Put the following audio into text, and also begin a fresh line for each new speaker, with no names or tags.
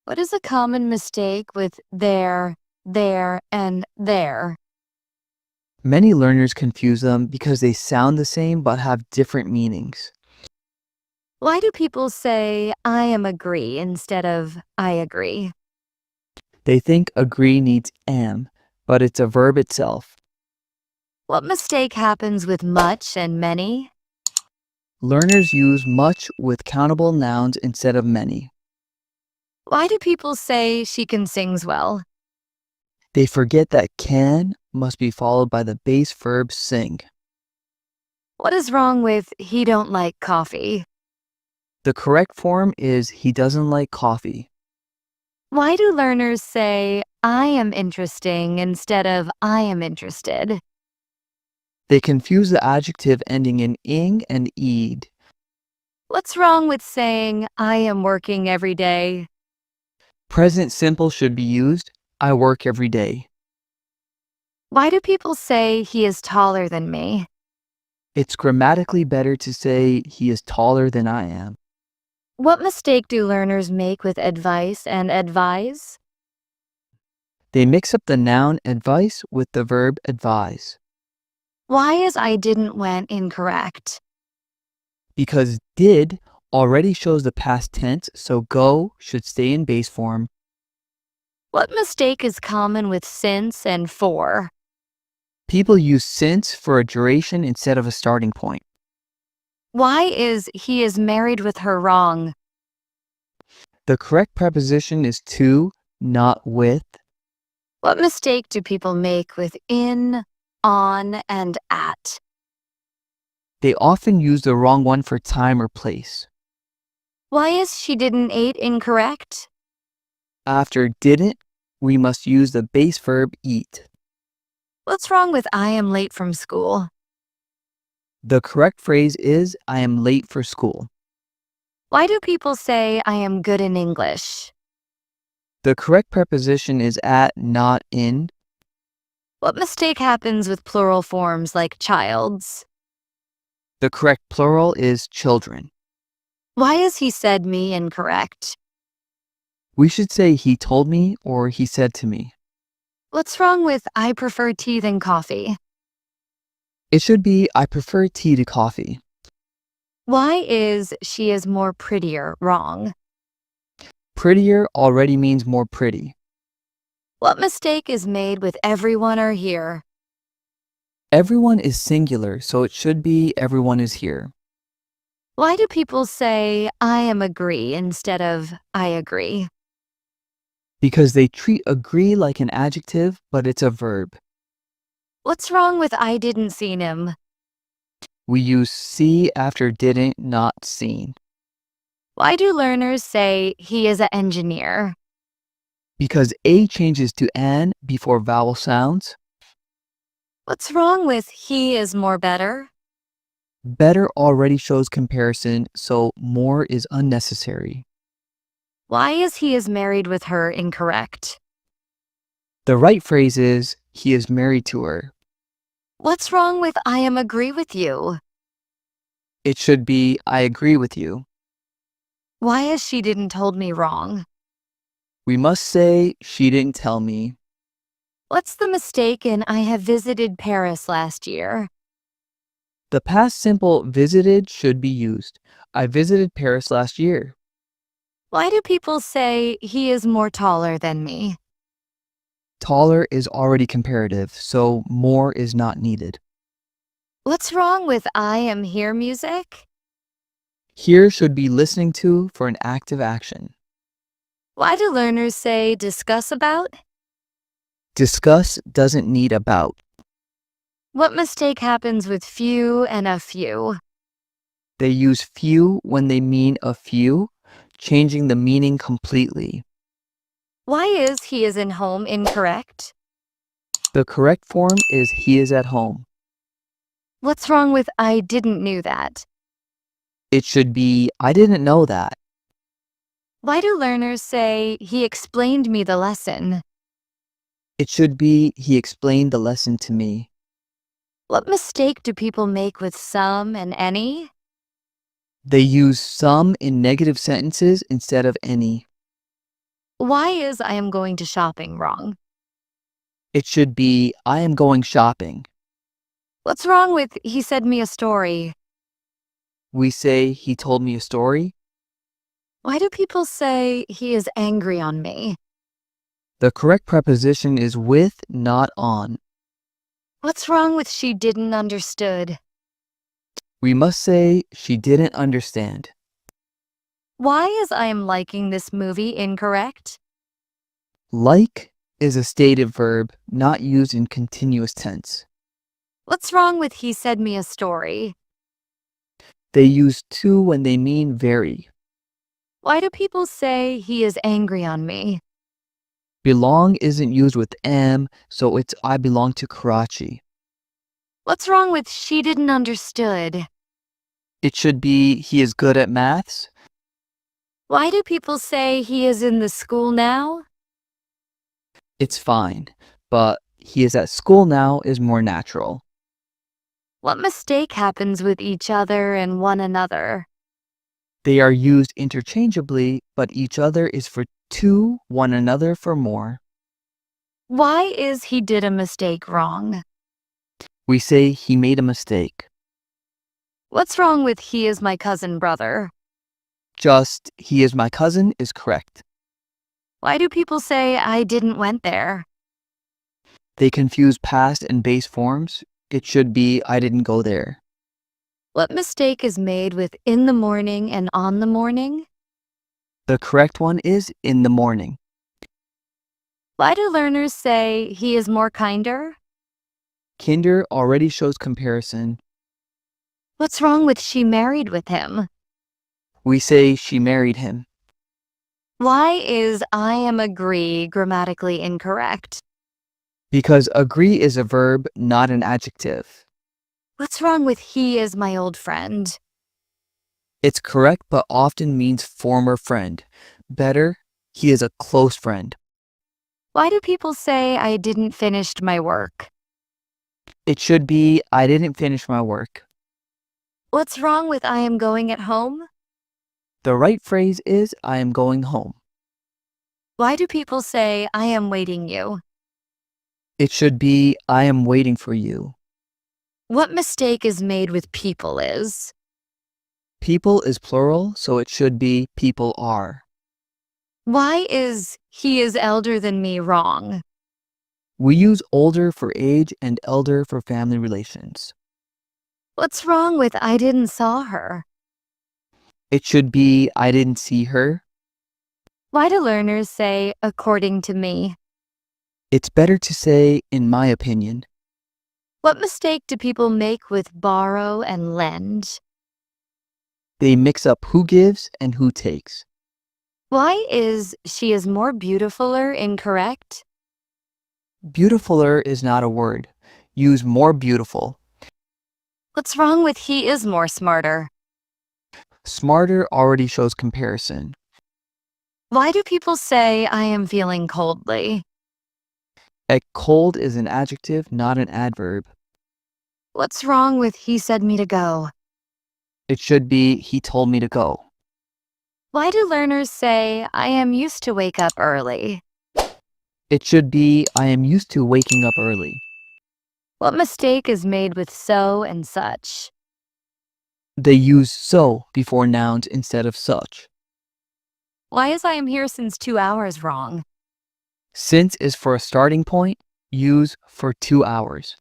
What is a common mistake with there, and there?
Many learners confuse them because they sound the same but have different meanings.
Why do people say I am agree instead of I agree?
They think agree needs am, but it's a verb itself.
What mistake happens with much and many?
Learners use much with countable nouns instead of many.
Why do people say she can sings well?
They forget that can must be followed by the base verb sing.
What is wrong with he don't like coffee?
The correct form is he doesn't like coffee
Why do learners say I am interesting instead of I am interested?
They confuse the adjective ending in ing and ed.
What's wrong with saying I am working every day?
Present simple should be used. I work every day.
Why do people say he is taller than me?
It's grammatically better to say he is taller than I am.
What mistake do learners make with advice and advise?
They mix up the noun advice with the verb advise
Why is I didn't went incorrect?
because did already shows the past tense, so go should stay in base form.
What mistake is common with since and for?
People use since for a duration instead of a starting point.
Why is he is married with her wrong?
The correct preposition is to, not with.
What mistake do people make with in, on, and at?
They often use the wrong one for time or place.
Why is she didn't ate incorrect?
After didn't, we must use the base verb eat.
What's wrong with I am late from school?
The correct phrase is I am late for school.
Why do people say I am good in English?
The correct preposition is at, not in.
What mistake happens with plural forms like child's?
The correct plural is children.
Why is he said me incorrect?
We should say he told me or he said to me.
What's wrong with I prefer tea than coffee?
It should be I prefer tea to coffee.
Why is she is more prettier wrong?
Prettier already means more pretty.
What mistake is made with everyone are here?
Everyone is singular, so it should be everyone is here.
Why do people say I am agree instead of I agree?
Because they treat agree like an adjective, but it's a verb.
What's wrong with I didn't seen him?
We use see after didn't, not seen.
Why do learners say he is an engineer?
Because a changes to an before vowel sounds.
What's wrong with he is more better?
Better already shows comparison, so more is unnecessary.
Why is he is married with her incorrect?
The right phrase is he is married to her.
What's wrong with I am agree with you?
It should be I agree with you.
Why is she didn't told me wrong?
We must say she didn't tell me.
What's the mistake in I have visited Paris last year?
The past simple visited should be used. I visited Paris last year.
Why do people say he is more taller than me?
Taller is already comparative, so more is not needed.
What's wrong with I am here music?
Here should be listening to for an active action.
Why do learners say discuss about?
Discuss doesn't need about.
What mistake happens with few and a few?
They use few when they mean a few, changing the meaning completely.
Why is he is in home incorrect?
The correct form is he is at home.
What's wrong with I didn't knew that?
It should be I didn't know that.
Why do learners say he explained me the lesson?
It should be he explained the lesson to me.
What mistake do people make with some and any?
They use some in negative sentences instead of any.
Why is I am going to shopping wrong?
It should be I am going shopping.
What's wrong with he said me a story?
We say he told me a story.
Why do people say he is angry on me?
The correct preposition is with, not on.
What's wrong with she didn't understood?
We must say she didn't understand.
Why is I am liking this movie incorrect?
Like is a stative verb not used in continuous tense.
What's wrong with he said me a story?
They use to when they mean very.
Why do people say he is angry on me?
Belong isn't used with am, so it's I belong to Karachi.
What's wrong with she didn't understood?
It should be he is good at maths.
Why do people say he is in the school now?
It's fine, but he is at school now is more natural.
What mistake happens with each other and one another?
They are used interchangeably, but each other is for to, one another for more.
Why is he did a mistake wrong?
We say he made a mistake.
What's wrong with he is my cousin brother?
Just he is my cousin is correct.
Why do people say I didn't went there?
They confuse past and base forms. It should be I didn't go there.
What mistake is made with in the morning and on the morning?
The correct one is in the morning.
Why do learners say he is more kinder?
Kinder already shows comparison.
What's wrong with she married with him?
We say she married him.
Why is I am agree grammatically incorrect?
Because agree is a verb, not an adjective.
What's wrong with he is my old friend?
It's correct but often means former friend. Better, he is a close friend.
Why do people say I didn't finish my work?
It should be I didn't finish my work.
What's wrong with I am going at home?
The right phrase is I am going home.
Why do people say I am waiting you?
It should be I am waiting for you.
What mistake is made with people is?
People is plural, so it should be people are.
Why is he is elder than me wrong?
We use older for age and elder for family relations.
What's wrong with I didn't saw her?
It should be I didn't see her.
Why do learners say according to me?
It's better to say in my opinion.
What mistake do people make with borrow and lend?
They mix up who gives and who takes.
Why is she is more beautifuler incorrect?
Beautifuler is not a word. Use more beautiful.
What's wrong with he is more smarter?
Smarter already shows comparison.
Why do people say I am feeling coldly?
A cold is an adjective, not an adverb.
What's wrong with he said me to go?
It should be he told me to go.
Why do learners say I am used to wake up early?
It should be I am used to waking up early.
What mistake is made with so and such?
They use so before nouns instead of such.
Why is I am here since 2 hours wrong?
Since is for a starting point, use for 2 hours.